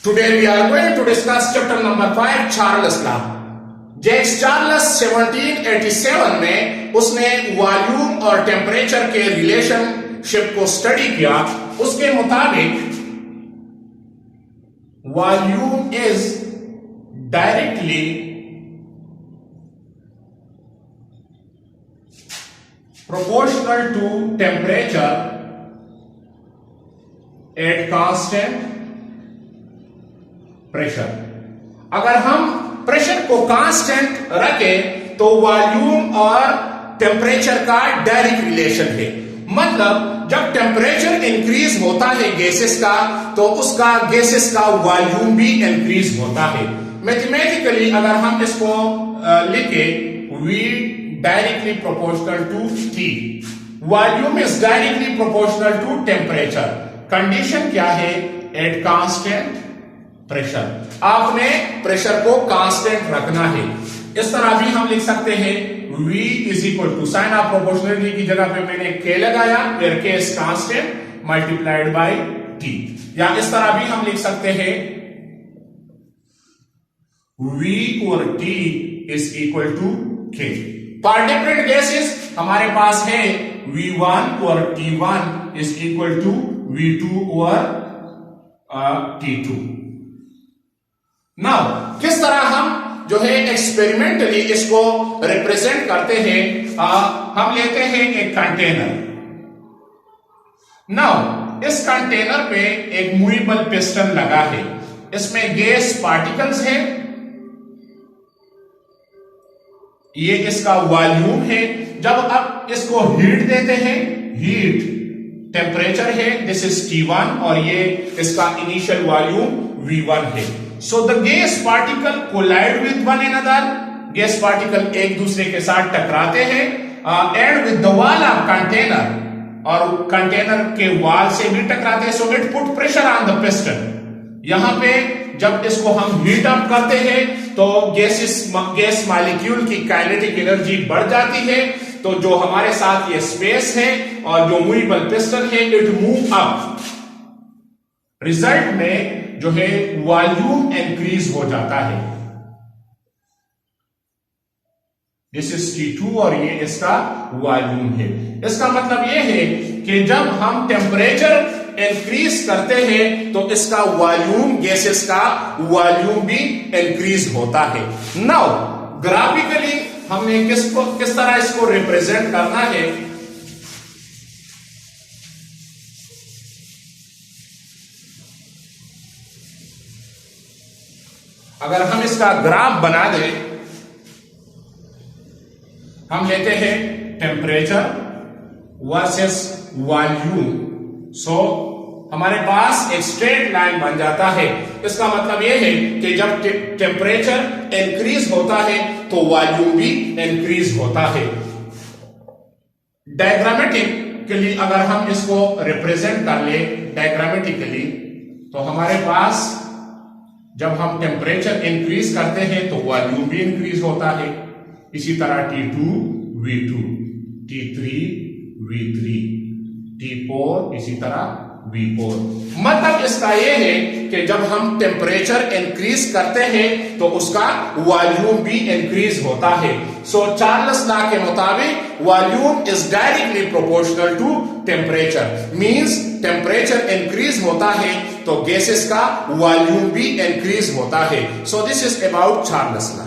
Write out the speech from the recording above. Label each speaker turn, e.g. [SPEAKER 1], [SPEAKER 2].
[SPEAKER 1] Today we are going to discuss chapter number 5 Charles law. Jacques Charles 1787 में उसने volume और temperature के relationship को स्टडी किया। उसके मुताबिक volume is directly proportional to temperature at constant pressure। अगर हम प्रेशर को कांस्टेंट रखें तो वॉल्यूम और टेम्परेचर का डायरेक्ट रिलेशन है। मतलब जब टेम्परेचर इंक्रीज होता है गैसेस का तो उसका गैसेस का वॉल्यूम भी इंक्रीज होता है। मैथमेटिकली अगर हम इसको लिखे V directly proportional to T, volume is directly proportional to temperature। Condition क्या है? At constant pressure. आपने प्रेशर को कांस्टेंट रखना है। इस तरह भी हम लिख सकते हैं V is equal to sign of proportionality की जगह पे मैंने K लगाया, where K is constant multiplied by T। या इस तरह भी हम लिख सकते हैं V और T is equal to K। For different gases हमारे पास है V1 और T1 is equal to V2 और T2। नाउ किस तरह हम जो है एक्सपेरिमेंटली इसको रिप्रेजेंट करते हैं? हम लेते हैं एक कंटेनर। नाउ इस कंटेनर पे एक मूवेबल पिस्टन लगा है। इसमें गैस पार्टिकल्स हैं। ये इसका वॉल्यूम है। जब आप इसको हीट देते हैं, हीट टेम्परेचर है, दिस इज T1 और ये इसका इनिशियल वॉल्यूम V1 है। So the gas particle collide with one another. Gas particle एक दूसरे के साथ टकराते हैं and with the wall of container, और कंटेनर के वॉल से भी टकराते हैं। So it put pressure on the piston. यहां पे जब इसको हम हीट अप करते हैं तो गैस मॉलिक्यूल की काइनेटिक एनर्जी बढ़ जाती है। तो जो हमारे साथ ये स्पेस है और जो मूवेबल पिस्टन है इट मूव अप। रिजल्ट में जो है वॉल्यूम इंक्रीज हो जाता है। दिस इज T2 और ये इसका वॉल्यूम है। इसका मतलब ये है कि जब हम टेम्परेचर इंक्रीज करते हैं तो इसका वॉल्यूम, गैसेस का वॉल्यूम भी इंक्रीज होता है। नाउ ग्राफिकली हमने किस तरह इसको रिप्रेजेंट करना है? अगर हम इसका ग्राफ बना दें, हम लेते हैं टेम्परेचर वर्सेस वॉल्यूम। सो हमारे पास एक स्ट्रेट लाइन बन जाता है। इसका मतलब यह है कि जब टेम्परेचर इंक्रीज होता है तो वॉल्यूम भी इंक्रीज होता है। डायग्रामेटिकली अगर हम इसको रिप्रेजेंट कर ले डायग्रामेटिकली, तो हमारे पास जब हम टेम्परेचर इंक्रीज करते हैं तो वॉल्यूम भी इंक्रीज होता है। इसी तरह T2 V2, T3 V3, T4 इसी तरह V4। मतलब इसका यह है कि जब हम टेम्परेचर इंक्रीज करते हैं तो उसका वॉल्यूम भी इंक्रीज होता है। सो चार्ल्स लॉ के मुताबिक volume is directly proportional to temperature. Means temperature increase होता है तो गैसेस का वॉल्यूम भी इंक्रीज होता है। So this is about Charles law.